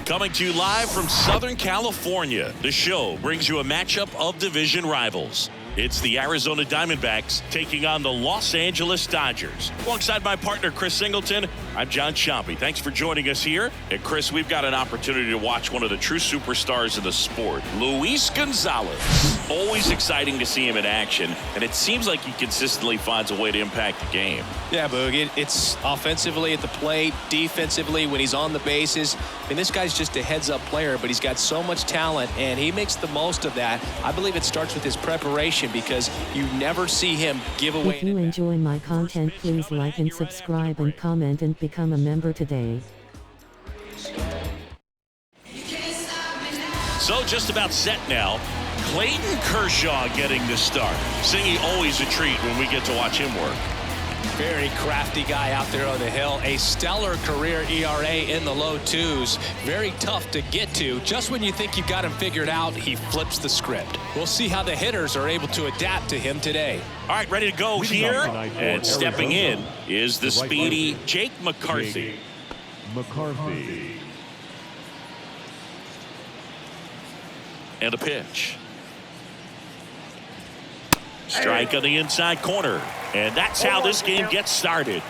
Coming to you live from Southern California, the show brings you a matchup of division rivals. It's the Arizona Diamondbacks taking on the Los Angeles Dodgers. Alongside my partner, Chris Singleton, I'm John Sciambi. Thanks for joining us here. And Chris, we've got an opportunity to watch one of the true superstars of the sport, Luis Gonzalez. Always exciting to see him in action, and it seems like he consistently finds a way to impact the game. Yeah, Boog, it's offensively at the plate, defensively when he's on the bases. I mean, this guy's just a heads-up player, but he's got so much talent, and he makes the most of that. I believe it starts with his preparation, because you never see him give away. If you enjoy my content, please like and subscribe and comment and become a member today. So just about set now. Clayton Kershaw getting the start. Singy, always a treat when we get to watch him work. Very crafty guy out there on the hill. A stellar career ERA in the low twos. Very tough to get to. Just when you think you've got him figured out, he flips the script. We'll see how the hitters are able to adapt to him today. All right, ready to go here. And stepping in is the speedy Jake McCarthy. And a pitch. Strike on the inside corner. And that's how this game gets started.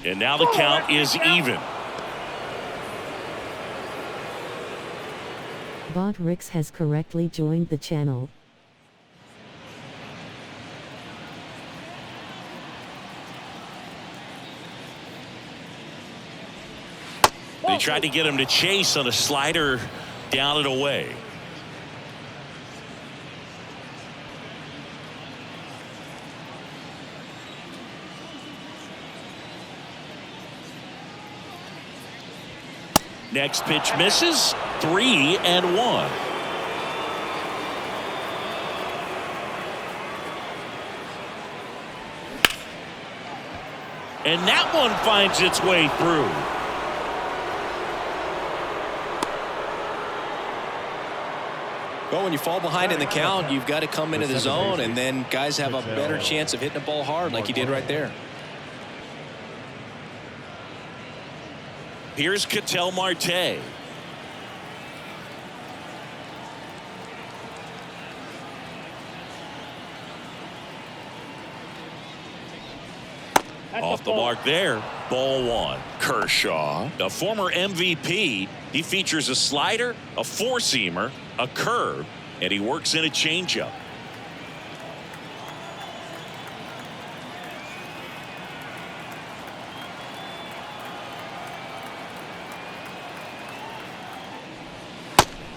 And now the count is even. Bot Ricks has correctly joined the channel. They tried to get him to chase on a slider down and away. Next pitch misses. 3-1. And that one finds its way through. Well, when you fall behind in the count, you've got to come into the zone, and then guys have a better chance of hitting the ball hard like he did right there. Here's Ketel Marte. Off the mark there. Ball one. Kershaw, a former MVP. He features a slider, a four-seamer, a curve, and he works in a changeup.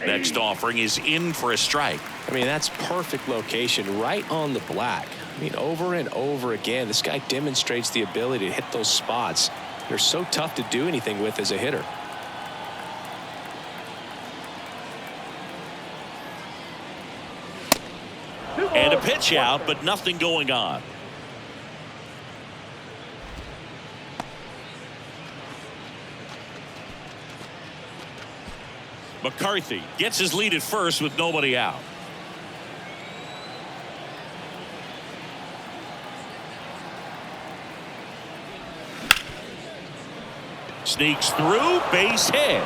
Next offering is in for a strike. I mean, that's perfect location, right on the black. I mean, over and over again, this guy demonstrates the ability to hit those spots. They're so tough to do anything with as a hitter. And a pitch out, but nothing going on. McCarthy gets his lead at first with nobody out. Sneaks through, base hit.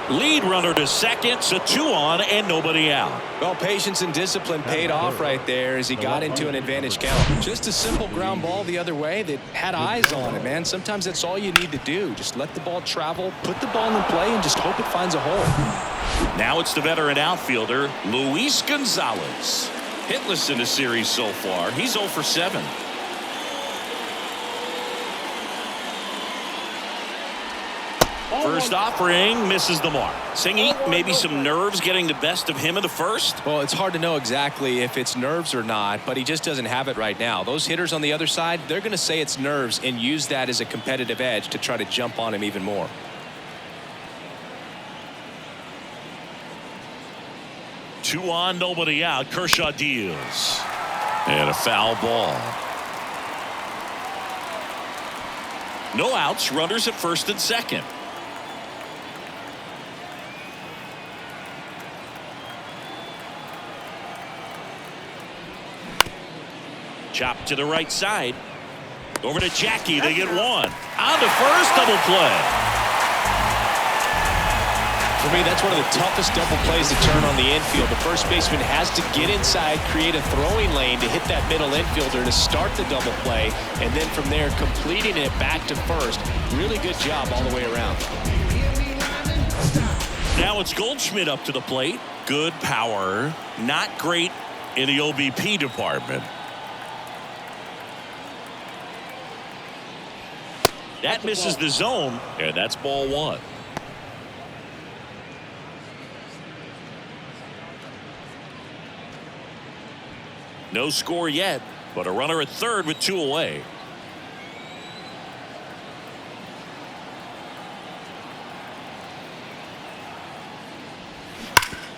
Lead runner to second, so 2 on and nobody out. Well, patience and discipline paid off right there as he got into an advantage count. Just a simple ground ball the other way that had eyes on it, man. Sometimes that's all you need to do. Just let the ball travel, put the ball in play, and just hope it finds a hole. Now it's the veteran outfielder, Luis Gonzalez. Hitless in the series so far. He's 0 for 7. First offering misses the mark. Singy, maybe some nerves getting the best of him in the first? Well, it's hard to know exactly if it's nerves or not, but he just doesn't have it right now. Those hitters on the other side, they're going to say it's nerves and use that as a competitive edge to try to jump on him even more. Two on, nobody out. Kershaw deals. And a foul ball. No outs, runners at first and second. Chop to the right side. Over to Jackie. They get one. On to first, double play. For me, that's one of the toughest double plays to turn on the infield. The first baseman has to get inside, create a throwing lane to hit that middle infielder to start the double play, and then from there completing it back to first. Really good job all the way around. Now it's Goldschmidt up to the plate. Good power. Not great in the OBP department. That misses the zone, and that's ball one. No score yet, but a runner at third with two away.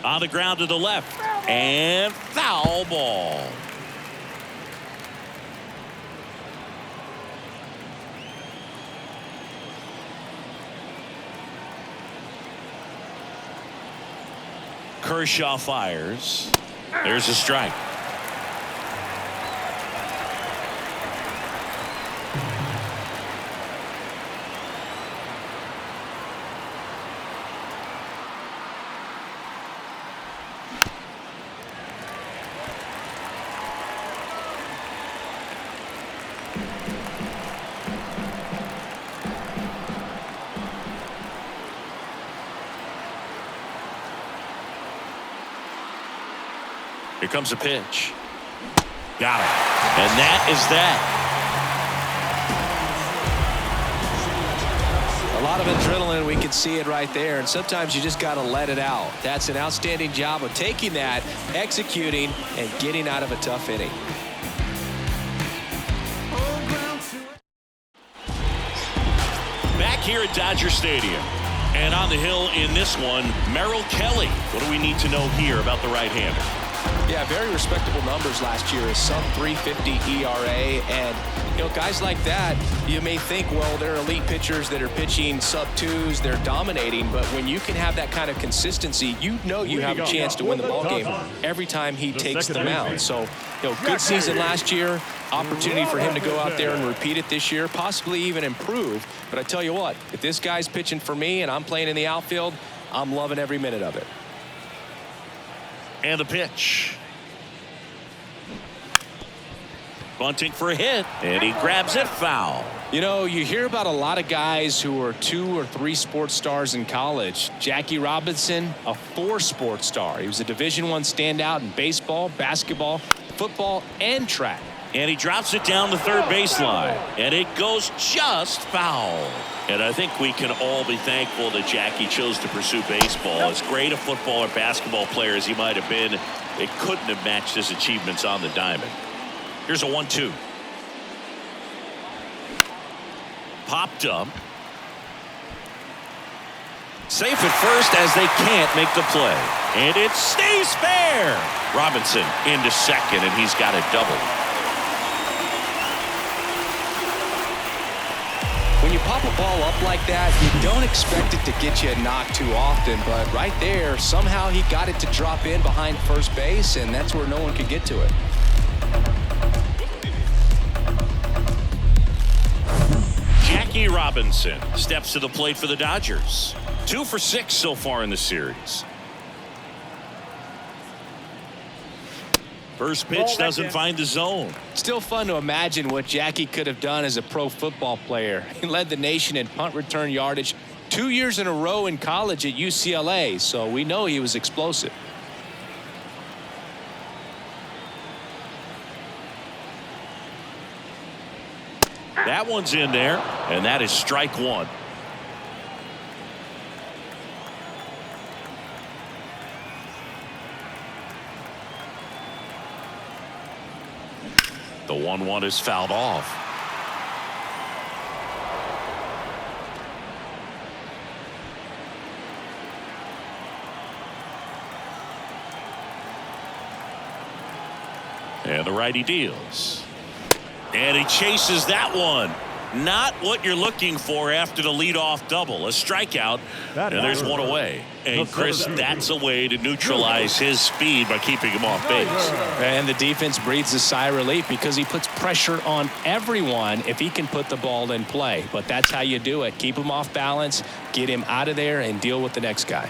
On the ground to the left, and foul ball. Kershaw fires. There's a strike. Here comes a pitch. Got it. And that is that. A lot of adrenaline. We can see it right there. And sometimes you just got to let it out. That's an outstanding job of taking that, executing, and getting out of a tough inning. Back here at Dodger Stadium. And on the hill in this one, Merrill Kelly. What do we need to know here about the right-hander? Yeah, very respectable numbers last year. A sub 350 ERA, and you know, guys like that, you may think, well, they're elite pitchers that are pitching sub twos, they're dominating, but when you can have that kind of consistency, you know you have a chance to win the ball game every time he takes the mound. So, you know, good season last year, opportunity for him to go out there and repeat it this year, possibly even improve. But I tell you what, if this guy's pitching for me and I'm playing in the outfield, I'm loving every minute of it. And the pitch. Bunting for a hit, and he grabs it foul. You know, you hear about a lot of guys who were 2 or 3 sports stars in college. Jackie Robinson, a 4 sports star. He was a Division I standout in baseball, basketball, football, and track. And he drops it down the third baseline, and it goes just foul. And I think we can all be thankful that Jackie chose to pursue baseball. As great a football or basketball player as he might have been, it couldn't have matched his achievements on the diamond. Here's a 1-2. Popped up. Safe at first as they can't make the play. And it stays fair. Robinson into second, and he's got a double. When you pop a ball up like that, you don't expect it to get you a knock too often, but right there, somehow he got it to drop in behind first base, and that's where no one could get to it. Jackie Robinson steps to the plate for the Dodgers. 2 for 6 so far in the series. First pitch doesn't find the zone. Still fun to imagine what Jackie could have done as a pro football player. He led the nation in punt return yardage 2 years in a row in college at UCLA, so we know he was explosive. That one's in there, and that is strike one. The 1-1 is fouled off. And the righty deals. And he chases that one. Not what you're looking for after the leadoff double. A strikeout, and there's one away. And Chris, that's a way to neutralize his speed by keeping him off base. And the defense breathes a sigh of relief because he puts pressure on everyone if he can put the ball in play. But that's how you do it. Keep him off balance, get him out of there, and deal with the next guy.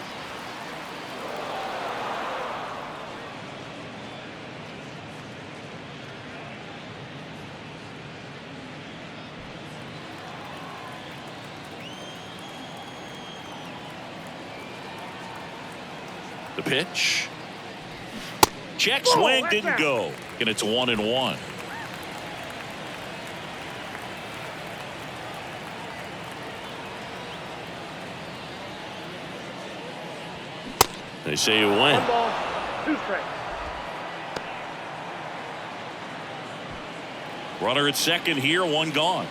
The pitch. Check swing, didn't go. And it's 1-1. They say you win. 1 ball, 2 strikes. Runner at second here, 1 gone.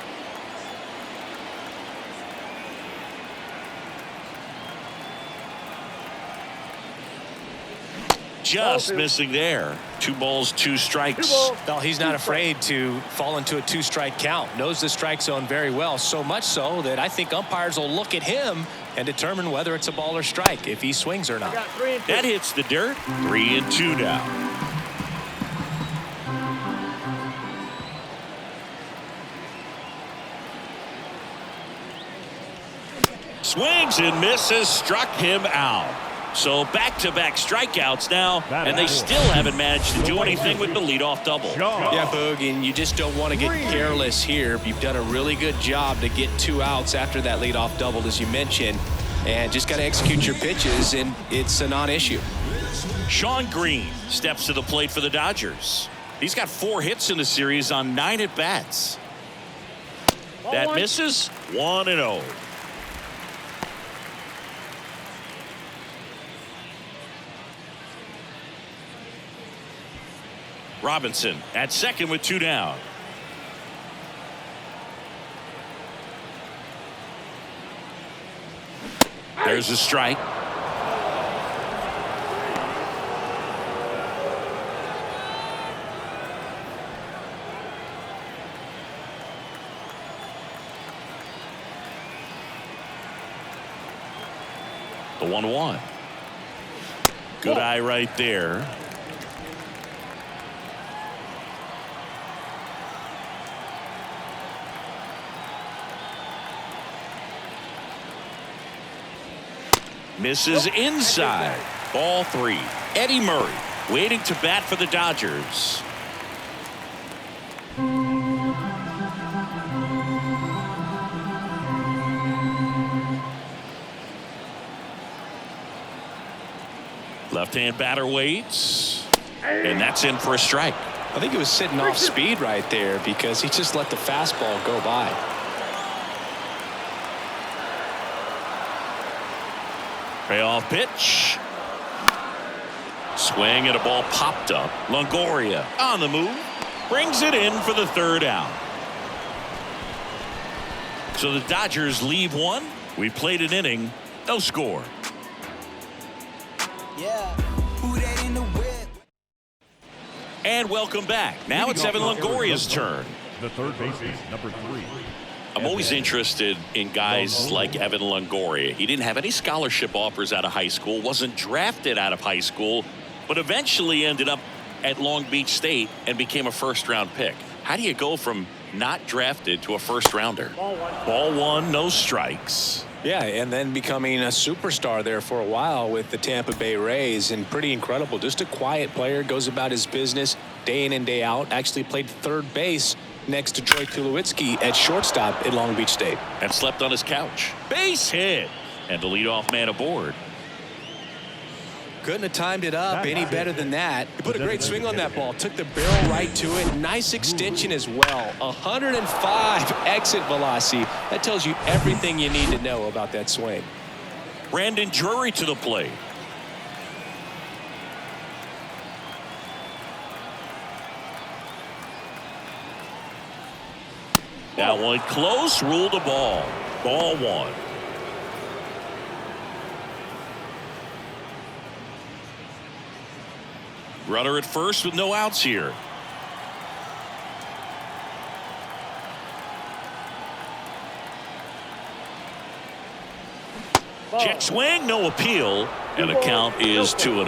Just missing there. 2 balls, 2 strikes. Well, he's not afraid to fall into a 2-strike count. Knows the strike zone very well. So much so that I think umpires will look at him and determine whether it's a ball or strike if he swings or not. That hits the dirt. 3-2 now. Swings and misses. Struck him out. So back-to-back strikeouts now, and they still haven't managed to do anything with the leadoff double. Yeah, Boog, and you just don't want to get careless here. You've done a really good job to get 2 outs after that leadoff double, as you mentioned, and just got to execute your pitches, and it's a non-issue. Sean Green steps to the plate for the Dodgers. He's got 4 hits in the series on 9 at-bats. That misses. 1-0. Robinson at second with 2 down. There's a strike. The 1-1. Good eye right there. Misses inside. Ball 3. Eddie Murray waiting to bat for the Dodgers. Left-hand batter waits. And that's in for a strike. I think he was sitting off speed right there because he just let the fastball go by. Payoff pitch. Swing and a ball popped up. Longoria on the move. Brings it in for the 3rd out. So the Dodgers leave 1. We played an inning. No score. Yeah. Who that in the whip? And welcome back. Now it's Evan Longoria's turn. The third baseman, number 3. I'm always interested in guys like Evan Longoria. He didn't have any scholarship offers out of high school, wasn't drafted out of high school, but eventually ended up at Long Beach State and became a 1st-round pick. How do you go from not drafted to a 1st-rounder? Ball 1, no strikes. Yeah, and then becoming a superstar there for a while with the Tampa Bay Rays, and pretty incredible. Just a quiet player, goes about his business day in and day out. Actually played 3rd base next to Troy Tulowitzki at shortstop at Long Beach State. And slept on his couch. Base hit. And the leadoff man aboard. Couldn't have timed it up any better than that. He put a great swing on that ball. Took the barrel right to it. Nice extension as well. 105 exit velocity. That tells you everything you need to know about that swing. Brandon Drury to the plate. That one close. Ruled the ball. Ball 1. Runner at first with no outs here. Check swing, no appeal, and the count is 2-0.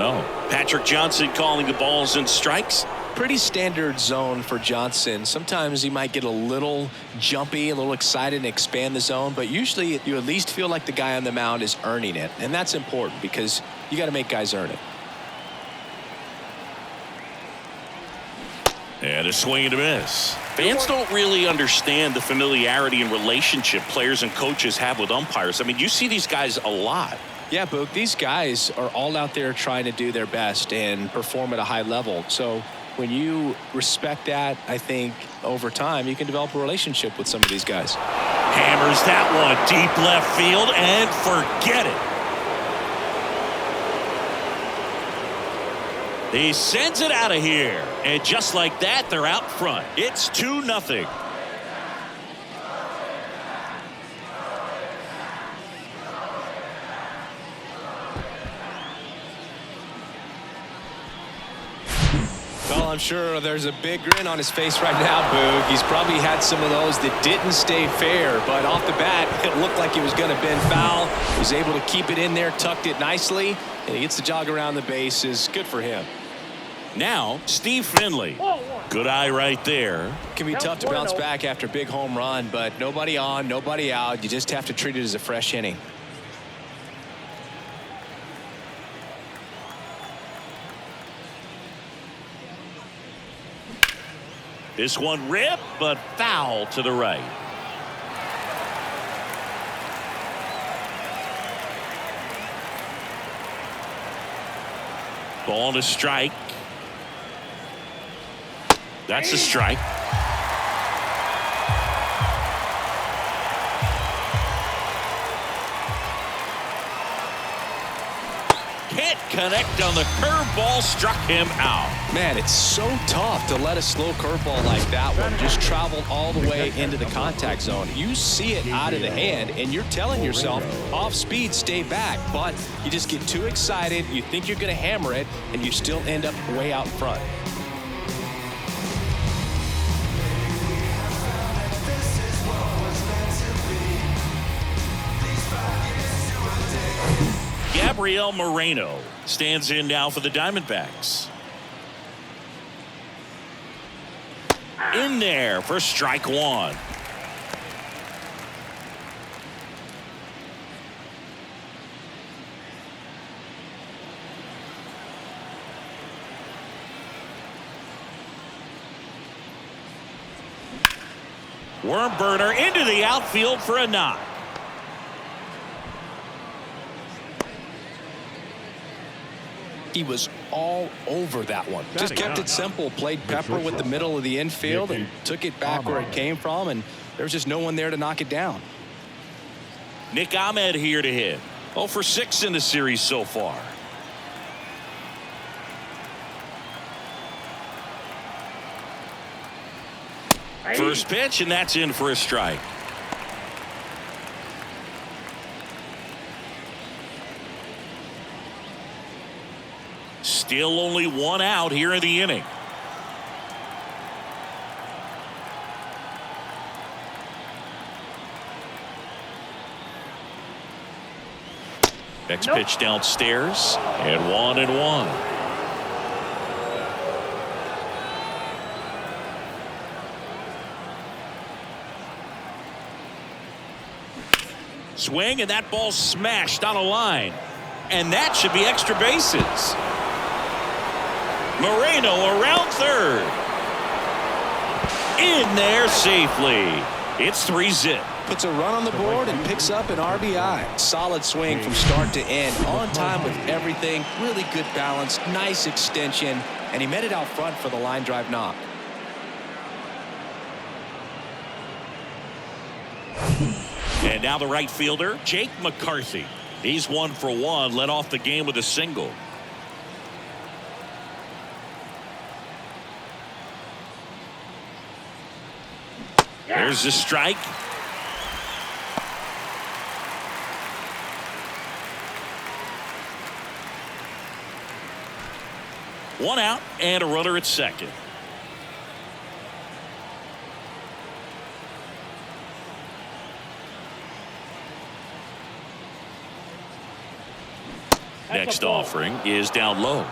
Patrick Johnson calling the balls and strikes. Pretty standard zone for Johnson. Sometimes he might get a little jumpy, a little excited and expand the zone, but usually you at least feel like the guy on the mound is earning it, and that's important because you got to make guys earn it. And a swing and a miss. Fans don't really understand the familiarity and relationship players and coaches have with umpires. I mean, you see these guys a lot. Yeah, Boog, these guys are all out there trying to do their best and perform at a high level. So when you respect that, I think over time you can develop a relationship with some of these guys. Hammers that one deep left field and forget it. He sends it out of here. And just like that, they're out front. It's 2-0. Well, I'm sure there's a big grin on his face right now, Boog. He's probably had some of those that didn't stay fair, but off the bat, it looked like he was going to bend foul. He was able to keep it in there, tucked it nicely, and he gets the jog around the bases. Good for him. Now, Steve Finley. Good eye right there. It can be tough to bounce back after a big home run, but nobody on, nobody out. You just have to treat it as a fresh inning. This one ripped, but foul to the right. Ball to strike. That's a strike. Can't connect on the curveball, struck him out. Man, it's so tough to let a slow curveball like that one just travel all the way into the contact zone. You see it out of the hand, and you're telling yourself, off speed, stay back. But you just get too excited, you think you're going to hammer it, and you still end up way out front. Gabriel Moreno stands in now for the Diamondbacks. In there for strike one. Worm burner into the outfield for a knock. He was all over that one. Just kept it simple, played pepper with the middle of the infield and took it back where it came from, and there was just no one there to knock it down. Nick Ahmed here to hit. 0 for 6 in the series so far. First pitch, and that's in for a strike. Still only one out here in the inning. Next pitch downstairs, and 1-1. Swing, and that ball smashed on a line. And that should be extra bases. Moreno around third. In there safely. It's 3-zip. Puts a run on the board and picks up an RBI. Solid swing from start to end. On time with everything. Really good balance. Nice extension. And he met it out front for the line drive knock. And now the right fielder, Jake McCarthy. He's 1 for 1. Led off the game with a single. There's the strike. One out and a runner at second. Next offering is down low.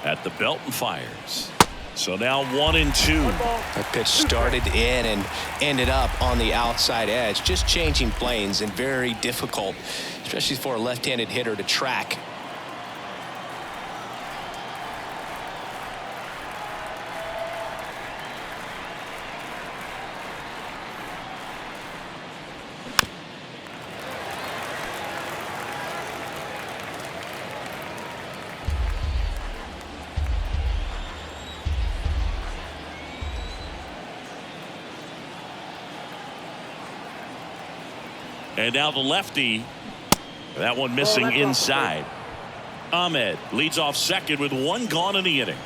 At the belt and fires. So now 1-2. That pitch started in and ended up on the outside edge. Just changing planes and very difficult, especially for a left-handed hitter to track. And now the lefty. That one missing inside. Ahmed leads off second with one gone in the inning.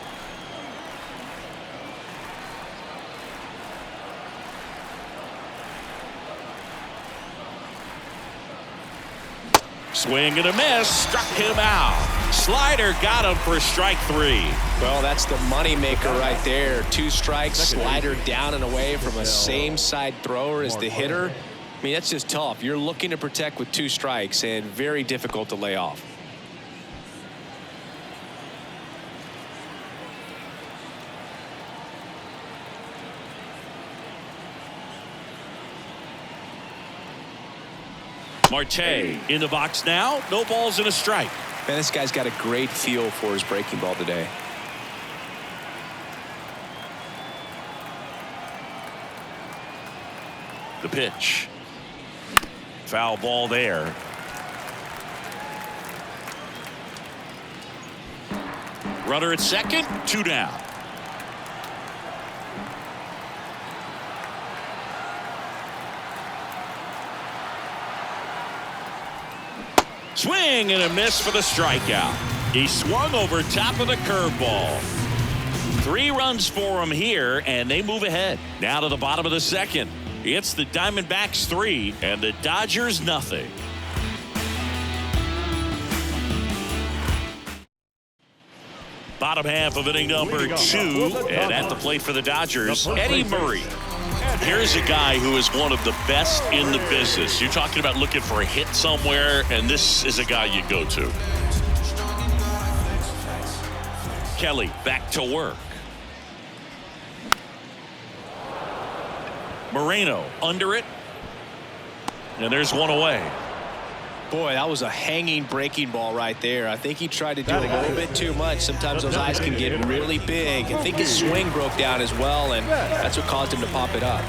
Swing and a miss. Struck him out. Slider got him for strike 3. Well, that's the money maker right there. 2 strikes, slider down and away from a same side thrower as the hitter. I mean, that's just tough. You're looking to protect with 2 strikes and very difficult to lay off. Marte in the box now. No balls and a strike. Man, this guy's got a great feel for his breaking ball today. The pitch. Foul ball there. Runner at second, 2 down. Swing and a miss for the strikeout. He swung over top of the curveball. 3 runs for him here, and they move ahead. Now to the bottom of the second. It's the Diamondbacks 3 and the Dodgers nothing. Bottom half of inning number 2, and at the plate for the Dodgers, Eddie Murray. Here's a guy who is one of the best in the business. You're talking about looking for a hit somewhere, and this is a guy you go to. Kelly back to work. Moreno under it. And there's one away. Boy, that was a hanging breaking ball right there. I think he tried to do a little bit too much. Sometimes those eyes can get really big. I think his swing broke down as well, and that's what caused him to pop it up.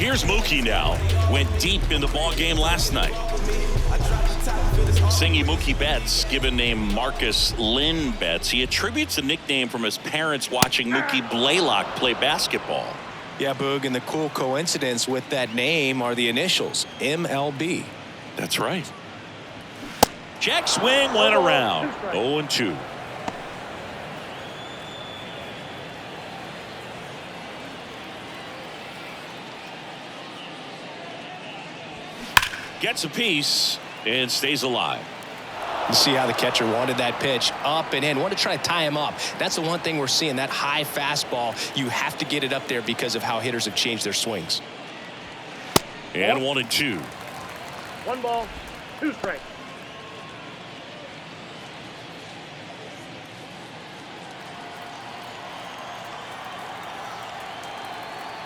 Here's Mookie now. Went deep in the ball game last night. Singing Mookie Betts, given name Marcus Lynn Betts. He attributes the nickname from his parents watching Mookie Blaylock play basketball. Yeah, Boog, and the cool coincidence with that name are the initials, MLB. That's right. Check swing went around. 0-2. Gets a piece and stays alive. You see how the catcher wanted that pitch up and in. Wanted to try to tie him up. That's the one thing we're seeing, that high fastball. You have to get it up there because of how hitters have changed their swings. And 1-2. 1 ball, 2 strikes.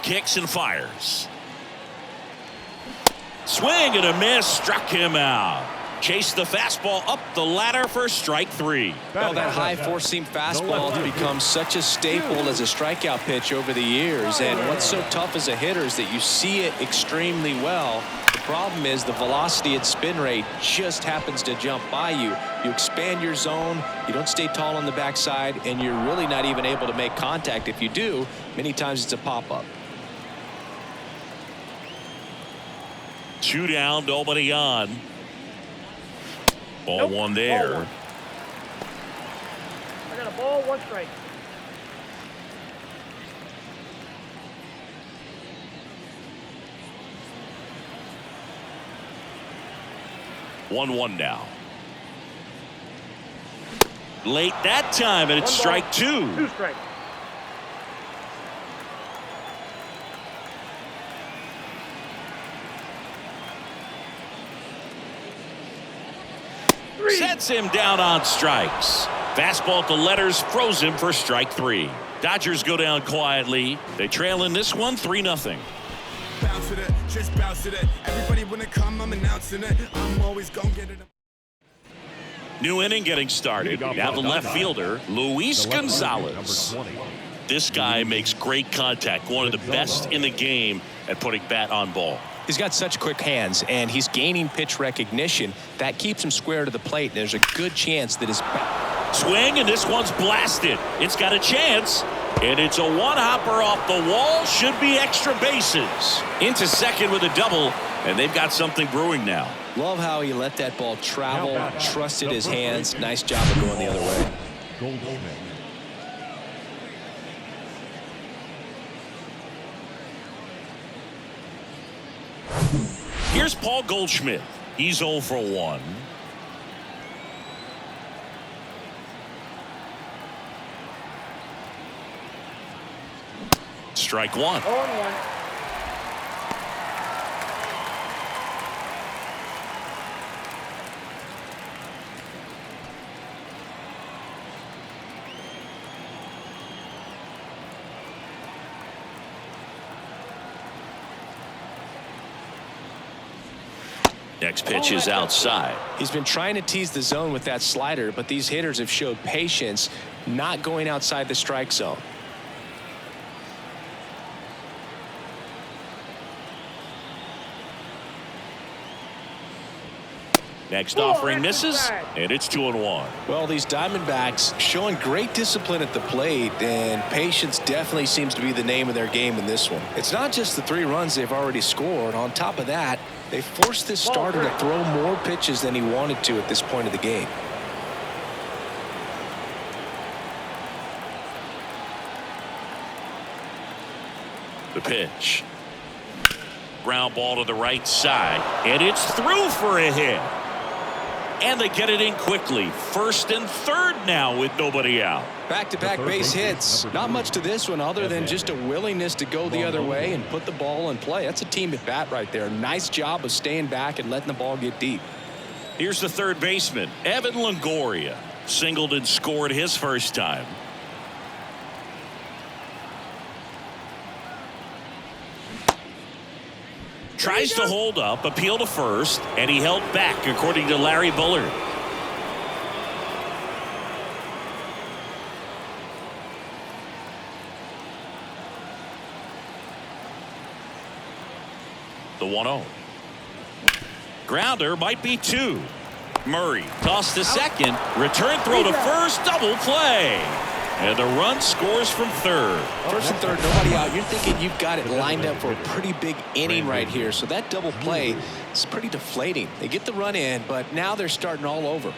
Kicks and fires. Swing and a miss. Struck him out. Chased the fastball up the ladder for strike 3. Well, that high four-seam fastball has become such a staple as a strikeout pitch over the years. And what's so tough as a hitter is that you see it extremely well. The problem is the velocity and spin rate just happens to jump by you. You expand your zone, you don't stay tall on the backside, and you're really not even able to make contact. If you do, many times it's a pop-up. 2 down, nobody on. Ball 1 there. I got a ball, 1 strike. One now. Late that time, and it's strike 2. 2 strikes. Sets him down on strikes. Fastball at the letters froze him for strike 3. Dodgers go down quietly. They trail in this one 3-0. Bounce with it, just bounce with it. Everybody wanna come, I'm announcing it. I'm always gonna get it. New inning getting started. Now the left fielder, Luis Gonzalez. This guy makes great contact. One of the best in the game at putting bat on ball. He's got such quick hands, and he's gaining pitch recognition. That keeps him square to the plate. There's a good chance that his swing, and this one's blasted. It's got a chance, and it's a one-hopper off the wall. Should be extra bases. Into second with a double, and they've got something brewing now. Love how he let that ball travel, trusted his hands. Nice job of going the other way. Here's Paul Goldschmidt. He's 0 for 1. Strike 1. 0-1. Next pitch is outside. He's been trying to tease the zone with that slider, but these hitters have showed patience, not going outside the strike zone. Next offering misses, and it's 2-1. Well, these Diamondbacks showing great discipline at the plate, and patience definitely seems to be the name of their game in this one. It's not just the 3 runs they've already scored. On top of that, they forced this starter to throw more pitches than he wanted to at this point of the game. The pitch. Ground ball to the right side, and it's through for a hit. And they get it in quickly. First and third now with nobody out. Back-to-back base hits. Not much to this one other than just a willingness to go the other way and put the ball in play. That's a team at bat right there. Nice job of staying back and letting the ball get deep. Here's the third baseman, Evan Longoria. Singled and scored his first time. Tries to hold up, appeal to first, and he held back, according to Larry Bullard. The 1-0. Grounder might be 2. Murray tossed to second, return throw to first, double play. And the run scores from third. First and third, nobody out. You're thinking you've got it lined up for a pretty big inning right here. So that double play is pretty deflating. They get the run in, but now they're starting all over.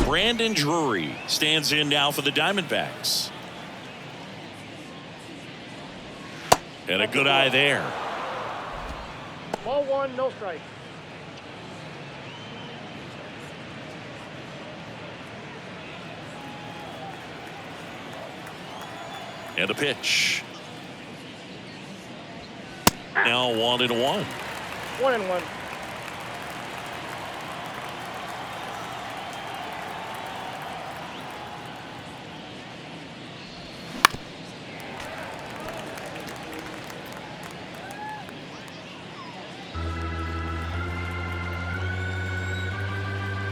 Brandon Drury stands in now for the Diamondbacks. And a good eye there. Ball 1, no strike. And a pitch. Now 1-1. 1-1.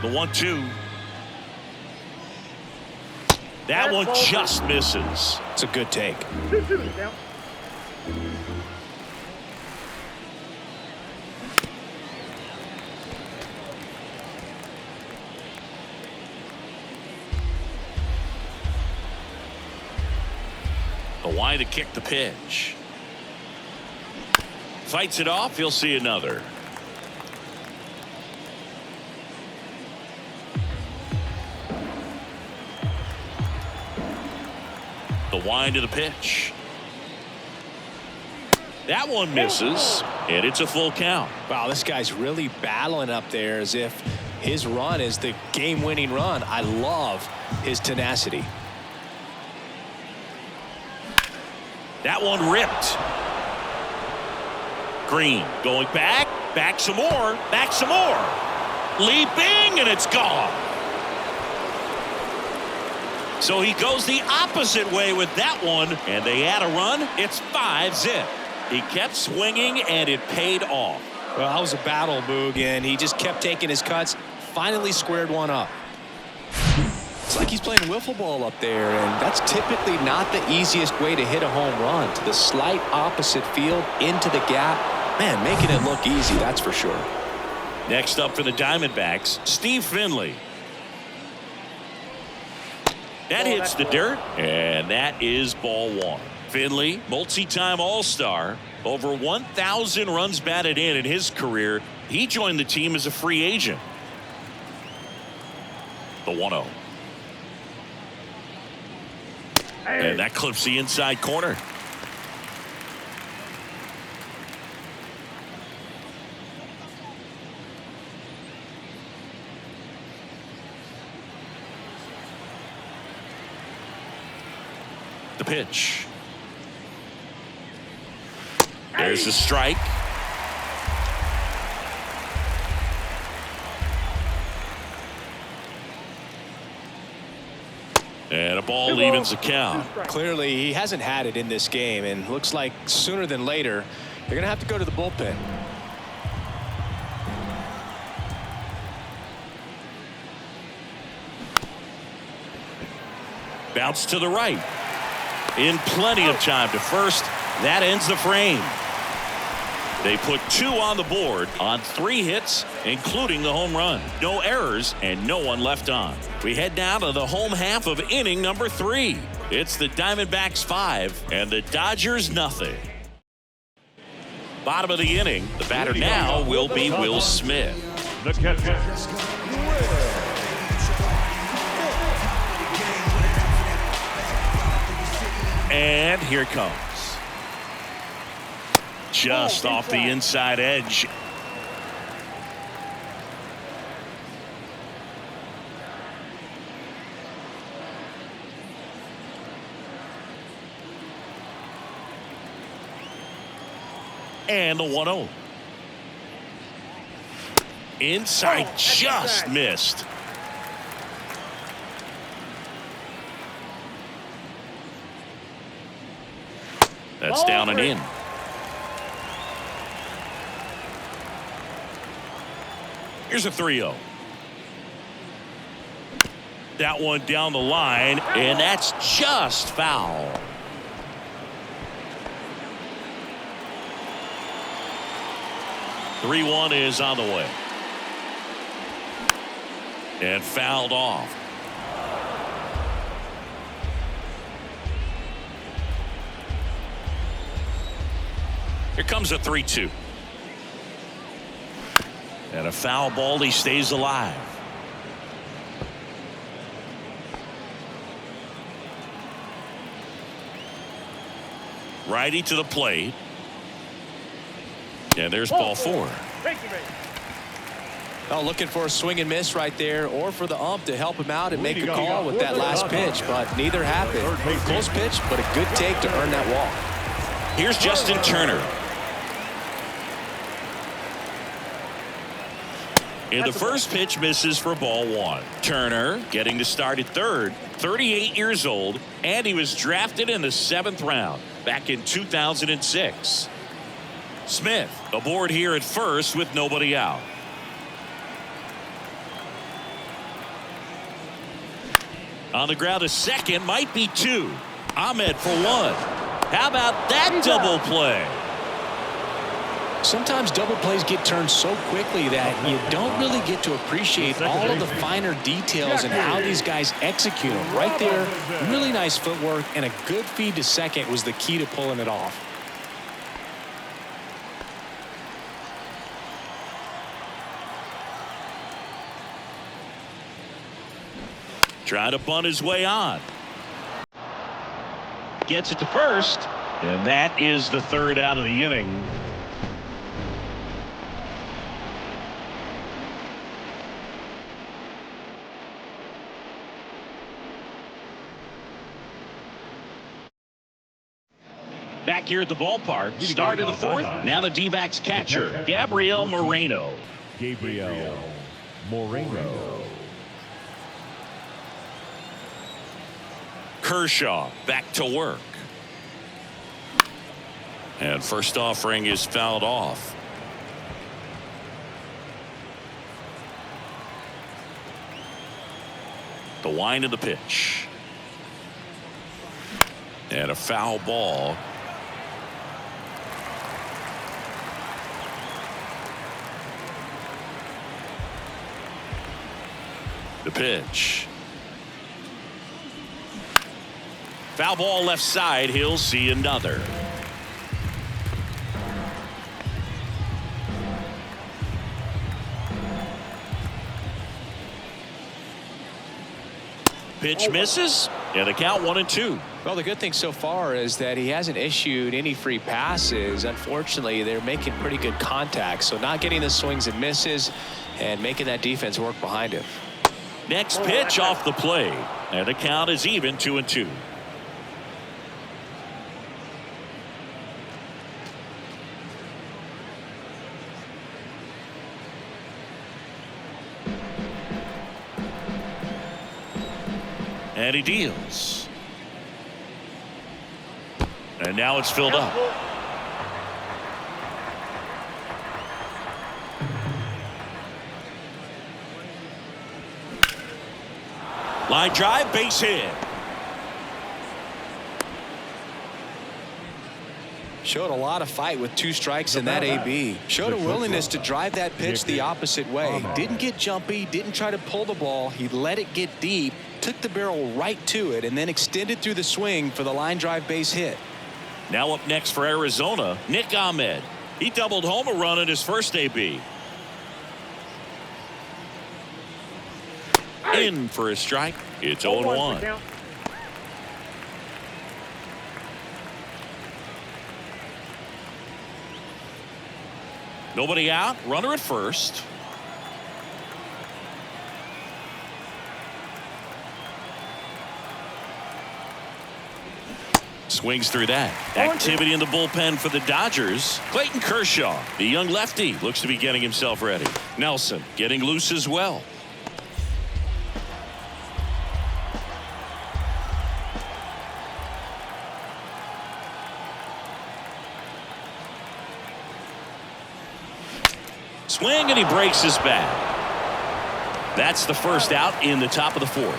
The 1-2. That one just misses. It's a good take. 2-2 now. The wide to kick the pitch. Fights it off. He'll see another. The wind to the pitch. That one misses, and it's a full count. Wow, this guy's really battling up there as if his run is the game-winning run. I love his tenacity. That one ripped. Green going back some more, leaping, and it's gone. So he goes the opposite way with that one, and they add a run. It's 5-zip. He kept swinging, and it paid off. Well, that was a battle, Boog, and he just kept taking his cuts. Finally squared one up. It's like he's playing wiffle ball up there, and that's typically not the easiest way to hit a home run. To the slight opposite field, into the gap. Man, making it look easy, that's for sure. Next up for the Diamondbacks, Steve Finley. That hits the dirt, and that is ball one. Finley, multi-time All-Star, over 1,000 runs batted in his career. He joined the team as a free agent. The 1-0. And that clips the inside corner. The pitch. There's the strike. And a ball evens the count. Clearly, he hasn't had it in this game, and looks like sooner than later, they're going to have to go to the bullpen. Bounce to the right. In plenty of time to first. That ends the frame. They put 2 on the board on 3 hits, including the home run. No errors and no one left on. We head now to the home half of inning number 3. It's the Diamondbacks 5 and the Dodgers nothing. Bottom of the inning, the batter now will be Will Smith. The catcher. And here it comes. Just off the inside edge. And the 1-0. Inside, just missed. That's down and in. Here's a 3-0. That one down the line, and that's just foul. The 3-1 is on the way. And fouled off. Here comes a 3-2. And a foul ball, he stays alive. Righty to the plate. And there's ball 4. Oh, looking for a swing and miss right there, or for the ump to help him out and make a call with that last pitch, but neither happened. Close pitch, but a good take to earn that walk. Here's Justin Turner. And the first pitch misses for ball 1. Turner getting to start at third, 38 years old, and he was drafted in the 7th round back in 2006. Smith aboard here at first with nobody out. On the ground, a second, might be 2. Ahmed for 1. How about that double play? Sometimes double plays get turned so quickly that you don't really get to appreciate all of the finer details and how these guys execute them. Right there, really nice footwork, and a good feed to second was the key to pulling it off. Trying to bunt his way on. Gets it to first, and that is the 3rd out of the inning. Back here at the ballpark, start of the fourth. Now the D-backs catcher, Gabriel Moreno. Gabriel Moreno. Kershaw back to work. And first offering is fouled off. The wind of the pitch. And a foul ball. The pitch. Foul ball left side. He'll see another. Pitch misses, and the count 1-2. Well, the good thing so far is that he hasn't issued any free passes. Unfortunately, they're making pretty good contact, so not getting the swings and misses and making that defense work behind him. Next pitch off the plate, and the count is even 2-2. And he deals. And now it's filled up. Line drive, base hit. Showed a lot of fight with 2 strikes in that AB. Showed a willingness to drive that pitch the opposite way. Didn't get jumpy, didn't try to pull the ball. He let it get deep, took the barrel right to it, and then extended through the swing for the line drive base hit. Now up next for Arizona, Nick Ahmed. He doubled home a run in his first AB. In for a strike. It's 0-1. Nobody out. Runner at first. Swings through that. Activity in the bullpen for the Dodgers. Clayton Kershaw, the young lefty, looks to be getting himself ready. Nelson getting loose as well. Swing, and he breaks his bat. That's the first out in the top of the fourth.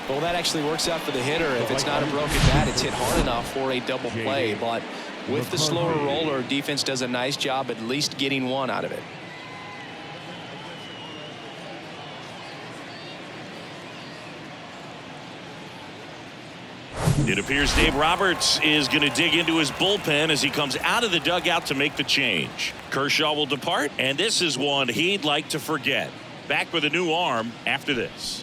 Well, that actually works out for the hitter. If it's not a broken bat, it's hit hard enough for a double play. But with the slower roller, defense does a nice job at least getting one out of it. It appears Dave Roberts is going to dig into his bullpen as he comes out of the dugout to make the change. Kershaw will depart, and this is one he'd like to forget. Back with a new arm after this.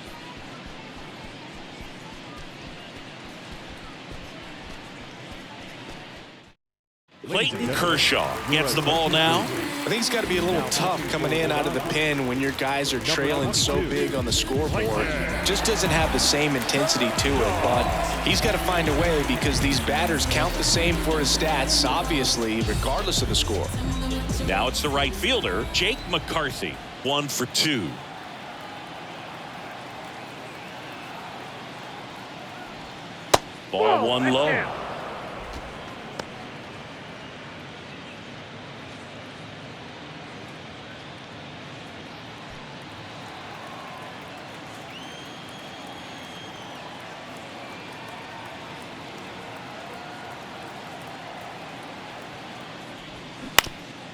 Clayton Kershaw gets the ball now. I think it's got to be a little tough coming in out of the pen when your guys are trailing so big on the scoreboard. Just doesn't have the same intensity to it, but he's got to find a way because these batters count the same for his stats, obviously, regardless of the score. Now it's the right fielder, Jake McCarthy, 1 for 2. Ball one low.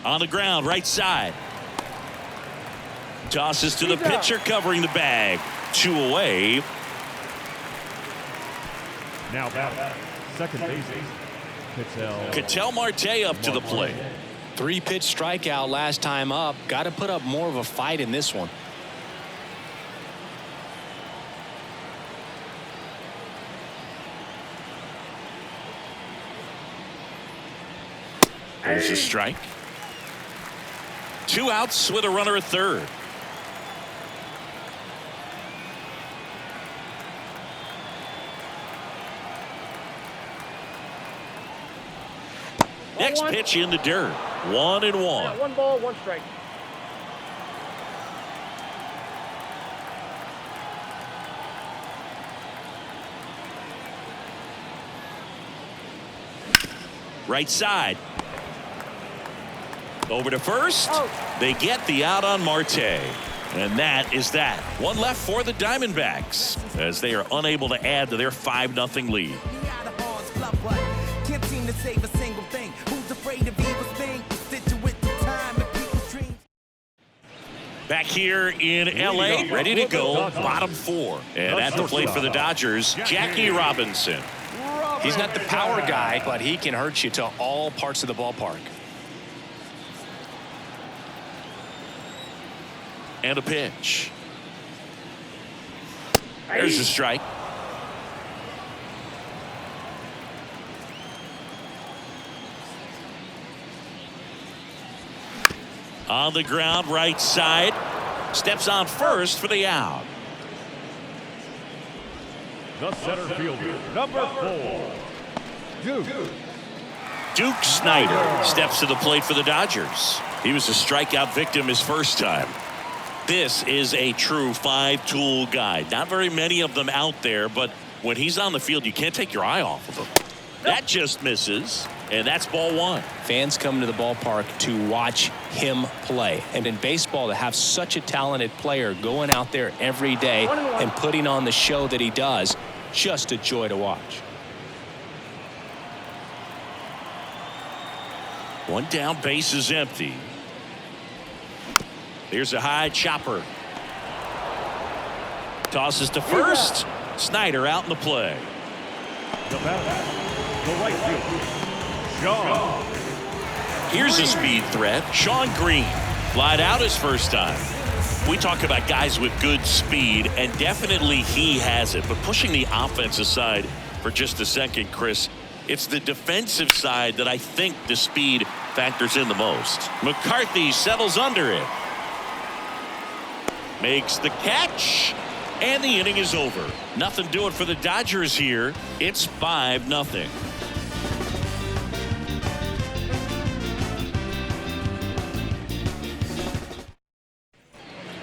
On the ground, right side. Tosses to the pitcher, covering the bag. 2 away. Now back, second base, Ketel Marte up to the plate. 3-pitch strikeout last time up. Got to put up more of a fight in this one. There's a strike. 2 outs with a runner at third. Next one. pitch in the dirt. 1-1. Yeah, 1 ball, 1 strike. Right side. Over to first. Out. They get the out on Marte. And that is that. One left for the Diamondbacks as they are unable to add to their 5-0 lead. Can't seem to save a single thing. Who's afraid of evil thing? Sit with the time and people's dreams. Back here in L.A., ready to go, bottom 4. And at the plate for the Dodgers, Jackie Robinson. He's not the power guy, but he can hurt you to all parts of the ballpark. And a pitch. There's a strike. On the ground, right side. Steps on first for the out. The center fielder, number 4, Duke Snider steps to the plate for the Dodgers. He was a strikeout victim his first time. This is a true 5-tool guy. Not very many of them out there, but when he's on the field, you can't take your eye off of him. That just misses, and that's ball 1. Fans come to the ballpark to watch him play. And in baseball, to have such a talented player going out there every day and putting on the show that he does, just a joy to watch. One down, base is empty. Here's a high chopper. Tosses to first. Snider out in the play. the batter, the right fielder, Sean. Here's a speed threat. Sean Green flied out his first time. We talk about guys with good speed, and definitely he has it. But pushing the offense aside for just a second, Chris, it's the defensive side that I think the speed factors in the most. McCarthy settles under it. Makes the catch. And the inning is over. Nothing doing for the Dodgers here. It's 5-0.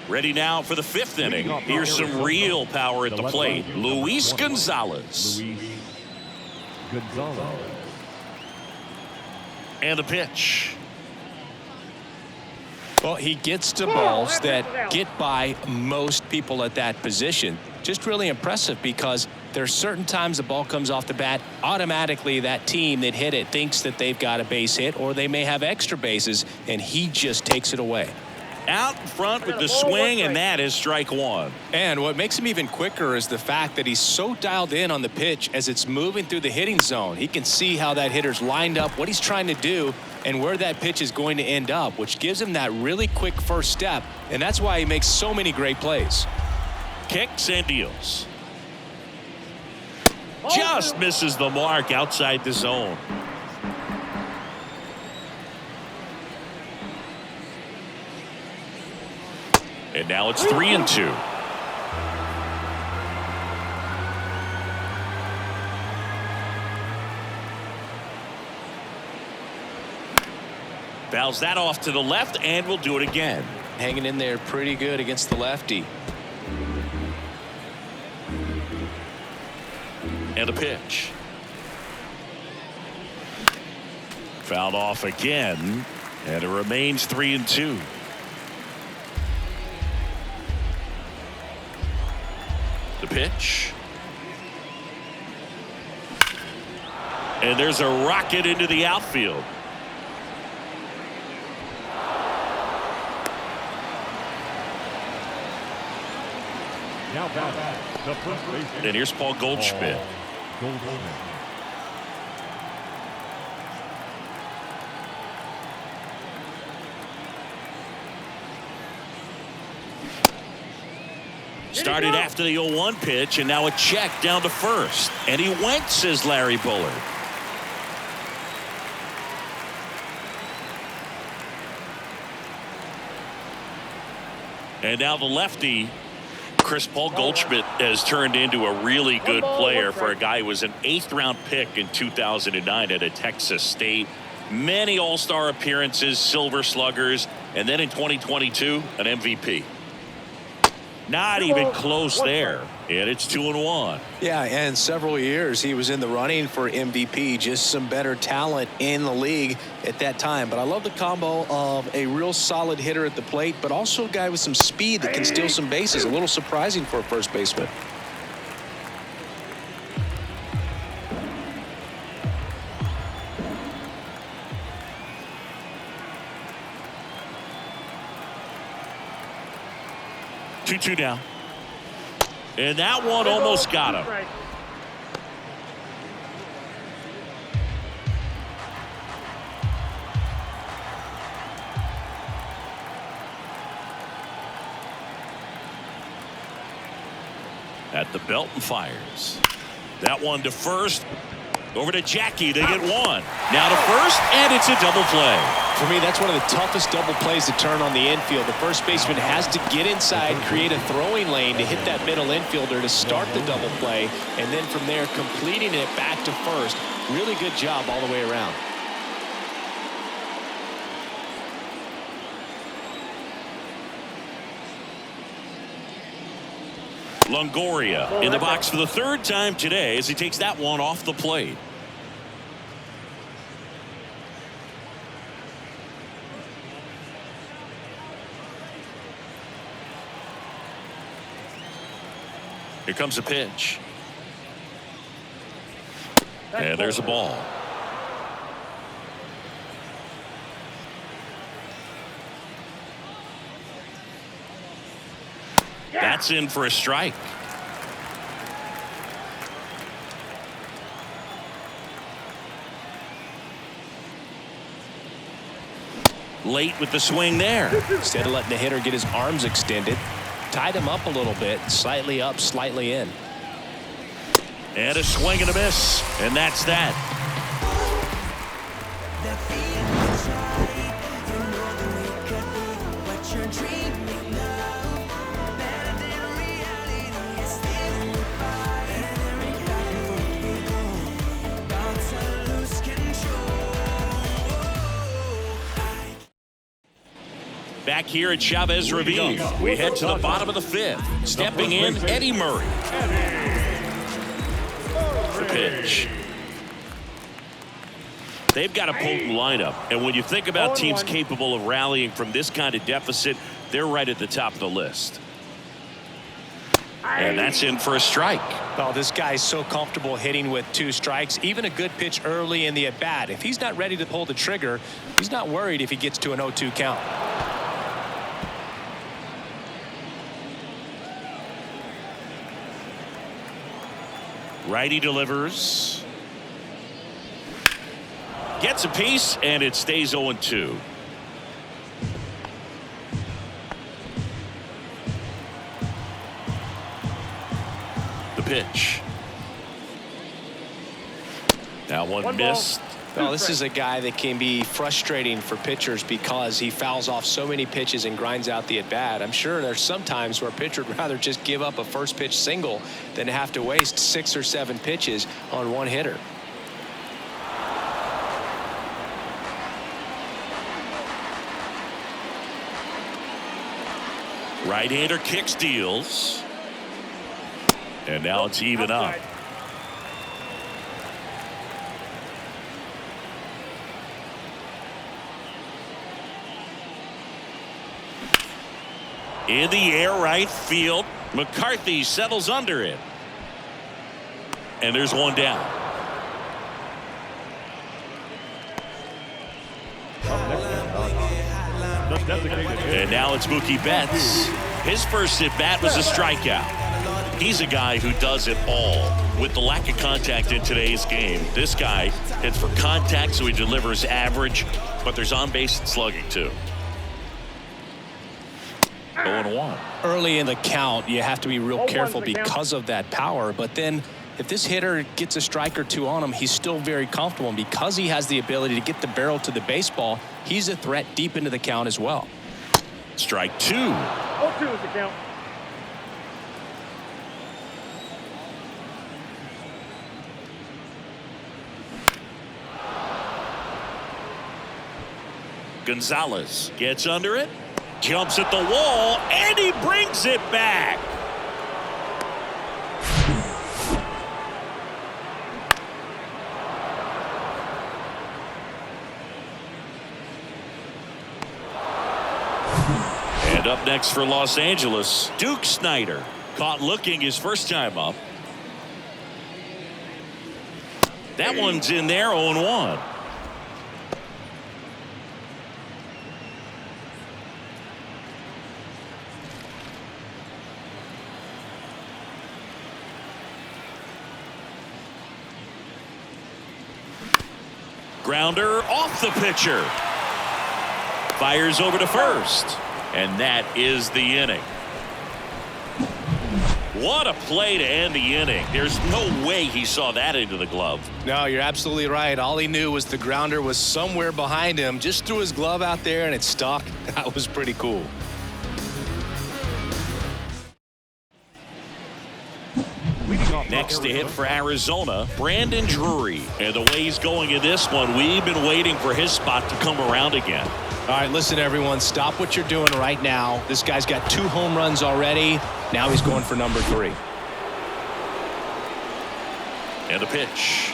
Ready now for the 5th inning. Here's some real power at the plate. Luis Gonzalez. And a pitch. Well, he gets to balls that get by most people at that position. Just really impressive because there's certain times the ball comes off the bat, automatically that team that hit it thinks that they've got a base hit or they may have extra bases, and he just takes it away. Out in front with the swing, and that is strike one. And what makes him even quicker is the fact that he's so dialed in on the pitch as it's moving through the hitting zone. He can see how that hitter's lined up, what he's trying to do, and where that pitch is going to end up, which gives him that really quick first step, and that's why he makes so many great plays. Kicks and deals. Just misses the mark outside the zone. And now it's 3-2. Fouls that off to the left, and we'll do it again. Hanging in there pretty good against the lefty. And a pitch. Fouled off again, and it remains 3-2. The pitch. And there's a rocket into the outfield. Now back, the first baseman. And here's Paul Goldschmidt. Started after the 0-1 pitch, and now a check down to first. And he went, says Larry Bullard. And now the lefty, Paul Goldschmidt, has turned into a really good player for a guy who was an 8th-round pick in 2009 at Texas State. Many All-Star appearances, Silver Sluggers, and then in 2022, an MVP. Not even close there. And it's 2-1. Yeah, and several years he was in the running for MVP. Just some better talent in the league at that time. But I love the combo of a real solid hitter at the plate, but also a guy with some speed that can steal some bases. A little surprising for a first baseman. Two down. And that one almost got him. At the belt and fires. That one to first. Over to Jackie. They get one. Now to first, and it's a double play. For me, that's one of the toughest double plays to turn on the infield. The first baseman has to get inside, create a throwing lane to hit that middle infielder to start the double play, and then from there completing it back to first. Really good job all the way around. Longoria in the box for the third time today as he takes that one off the plate. Here comes a pitch. And there's a ball. That's in for a strike. Late with the swing there. Instead of letting the hitter get his arms extended, tied him up a little bit, slightly up, slightly in. And a swing and a miss. And that's that. Back here at Chavez Ravine, we head to the bottom of the fifth. Stepping in, Eddie Murray. The pitch. They've got a potent lineup, and when you think about teams capable of rallying from this kind of deficit, they're right at the top of the list. And that's in for a strike. Oh, this guy's so comfortable hitting with 2 strikes. Even a good pitch early in the at-bat. If he's not ready to pull the trigger, he's not worried if he gets to an 0-2 count. Righty delivers. Gets a piece, and it stays 0-2. The pitch. That one missed. Well, this is a guy that can be frustrating for pitchers because he fouls off so many pitches and grinds out the at-bat. I'm sure there's some times where a pitcher would rather just give up a first pitch single than have to waste 6 or 7 pitches on one hitter. Right-hander kicks, deals. And now it's even up. In the air, right field. McCarthy settles under it. And there's one down. And now it's Mookie Betts. His first at bat was a strikeout. He's a guy who does it all. With the lack of contact in today's game, this guy hits for contact, so he delivers average, but there's on-base slugging too. 0-1. Early in the count, you have to be real careful because of that power. But then if this hitter gets a strike or 2 on him, he's still very comfortable. And because he has the ability to get the barrel to the baseball, he's a threat deep into the count as well. Strike 2. 0-2 is the count. Gonzalez gets under it, jumps at the wall, and he brings it back. And up next for Los Angeles, Duke Snider. Caught looking his first time up. That one's in there, 0-1. Grounder off the pitcher. Fires over to first. And that is the inning. What a play to end the inning. There's no way he saw that into the glove. No, you're absolutely right. All he knew was the grounder was somewhere behind him. Just threw his glove out there and it stuck. That was pretty cool. Next to hit for Arizona, Brandon Drury. And the way he's going in this one, we've been waiting for his spot to come around again. All right, listen, everyone, stop what you're doing right now. This guy's got 2 home runs already. Now he's going for number 3. And the pitch.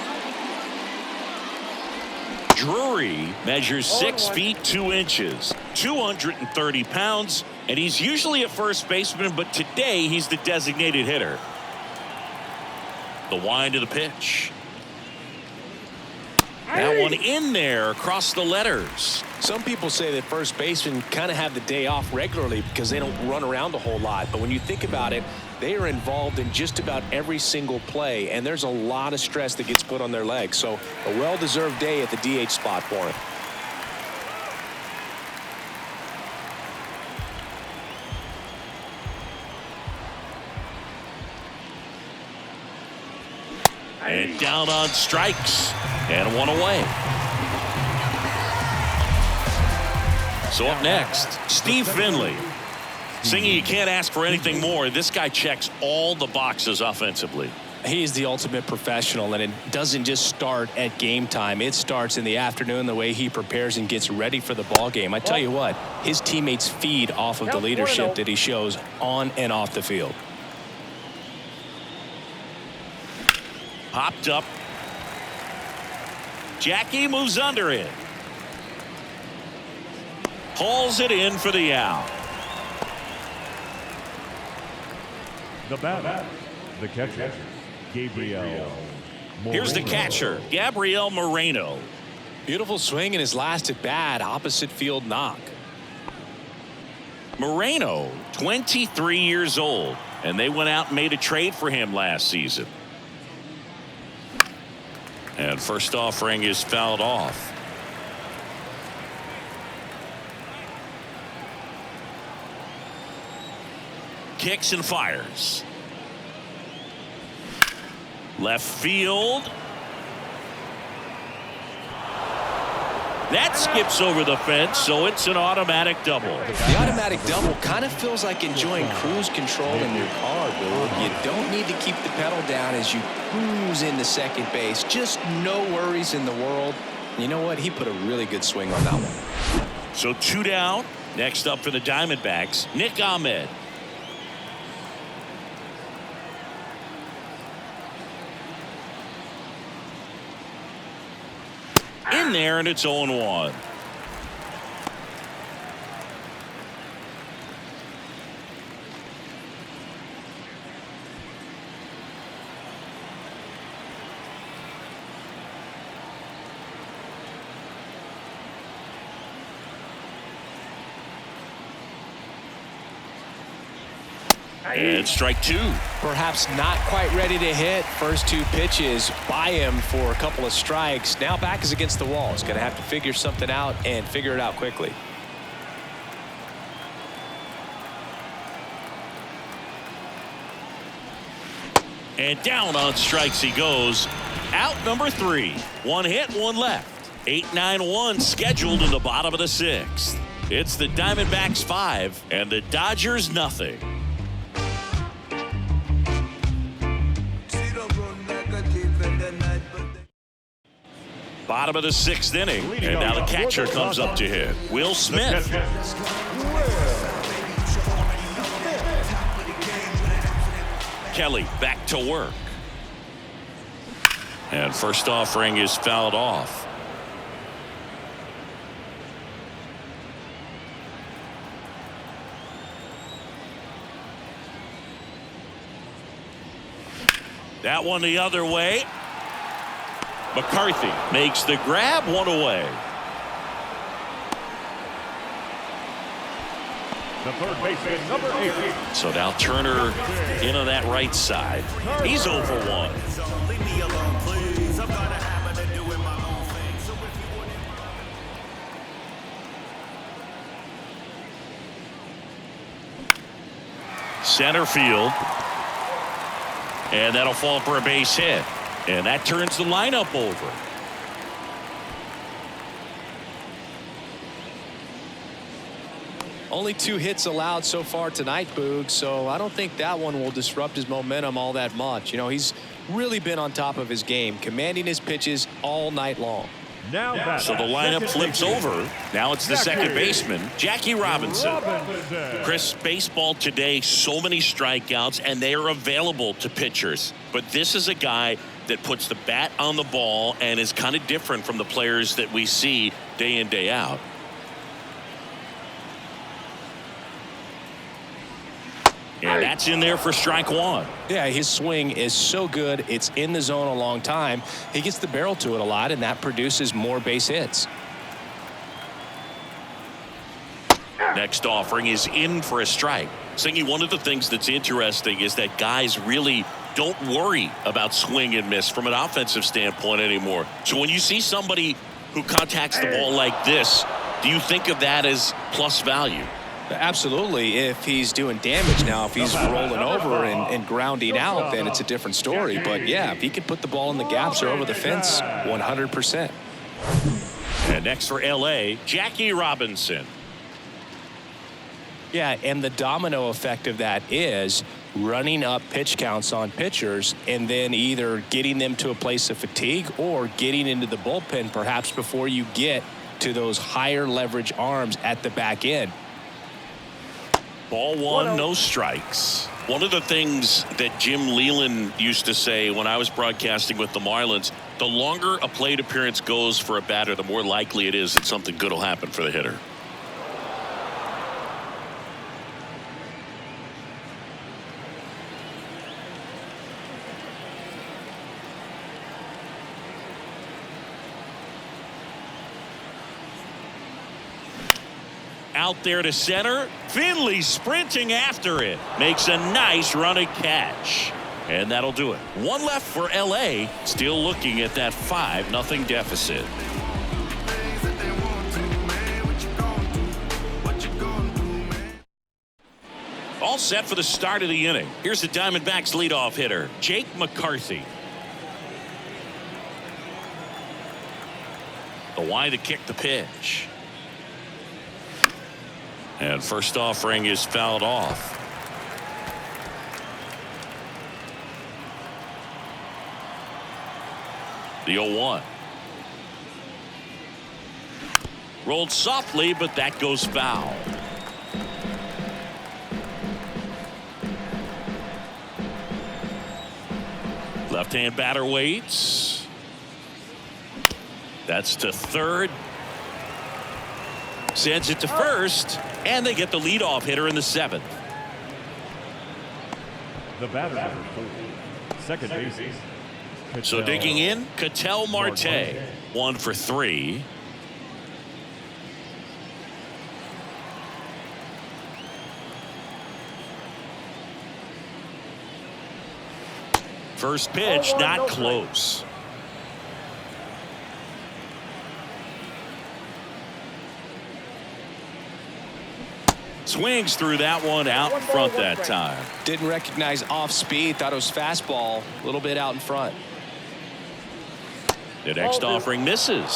Drury measures 6 feet 2 inches, 230 pounds, and he's usually a first baseman, but today he's the designated hitter. The wind of the pitch. That one in there across the letters. Some people say that first basemen kind of have the day off regularly because they don't run around a whole lot. But when you think about it, they are involved in just about every single play, and there's a lot of stress that gets put on their legs. So a well-deserved day at the DH spot for him. And down on strikes. And one away. So up next, Steve Finley. Singing, you can't ask for anything more. This guy checks all the boxes offensively. He's the ultimate professional, and it doesn't just start at game time. It starts in the afternoon, the way he prepares and gets ready for the ball game. I tell you what, his teammates feed off of the leadership that he shows on and off the field. Popped up. Jackie moves under it. Hauls it in for the out. The batter, the catcher, Gabriel Moreno. Here's the catcher, Gabriel Moreno. Beautiful swing in his last at bat, opposite field knock. Moreno, 23 years old, and they went out and made a trade for him last season. And first offering is fouled off. Kicks and fires. Left field. That skips over the fence, so it's an automatic double. The automatic double kind of feels like enjoying cruise control in your car, dude. You don't need to keep the pedal down as you cruise into second base. Just no worries in the world. You know what? He put a really good swing on that one. So 2 down. Next up for the Diamondbacks, Nick Ahmed. In there, and it's 0-1. And strike 2. Perhaps not quite ready to hit. First 2 pitches by him for a couple of strikes. Now back is against the wall. He's going to have to figure something out and figure it out quickly. And down on strikes he goes. Out number 3. 1 hit, 1 left. 8-9-1 scheduled in the bottom of the 6th. It's the Diamondbacks 5 and the Dodgers nothing. Bottom of the 6th inning, and now the catcher comes up to hit. Will Smith. Kelly back to work. And first offering is fouled off. That one the other way. McCarthy makes the grab, one away. The third baseman, number 8. So now Turner in on that right side. He's over 1. Center field. And that'll fall for a base hit. And that turns the lineup over. Only 2 hits allowed so far tonight, Boog, so I don't think that one will disrupt his momentum all that much. You know, he's really been on top of his game, commanding his pitches all night long. So the lineup flips over. Now it's the second baseman, Jackie Robinson. Chris, baseball today, so many strikeouts, and they are available to pitchers. But this is a guy that puts the bat on the ball and is kind of different from the players that we see day in, day out. And that's in there for strike 1. Yeah, his swing is so good. It's in the zone a long time. He gets the barrel to it a lot, and that produces more base hits. Next offering is in for a strike. Singy, one of the things that's interesting is that guys really don't worry about swing and miss from an offensive standpoint anymore. So when you see somebody who contacts the ball like this, do you think of that as plus value? Absolutely. If he's doing damage now, if he's rolling over and grounding out, then it's a different story. But yeah, if he can put the ball in the gaps or over the fence, 100%. And next for LA, Jackie Robinson. Yeah, and the domino effect of that is running up pitch counts on pitchers and then either getting them to a place of fatigue or getting into the bullpen perhaps before you get to those higher leverage arms at the back end. Ball 1, no strikes. One of the things that Jim Leland used to say when I was broadcasting with the Marlins, the longer a plate appearance goes for a batter, the more likely it is that something good will happen for the hitter. Out there to center. Finley sprinting after it. Makes a nice running catch. And that'll do it. 1 left for LA. Still looking at that 5-0 deficit. All set for the start of the inning. Here's the Diamondbacks leadoff hitter, Jake McCarthy. The Y to kick the pitch. And first offering is fouled off. The 0-1. Rolled softly, but that goes foul. Left-hand batter waits. That's to third. Sends it to first, and they get the leadoff hitter in the 7th. The batter number 4, second base. So digging in, Ketel Marte, 1 for 3. First pitch, not close. Swings through that one out in front that time. Didn't recognize off speed. Thought it was fastball. A little bit out in front. The next offering misses.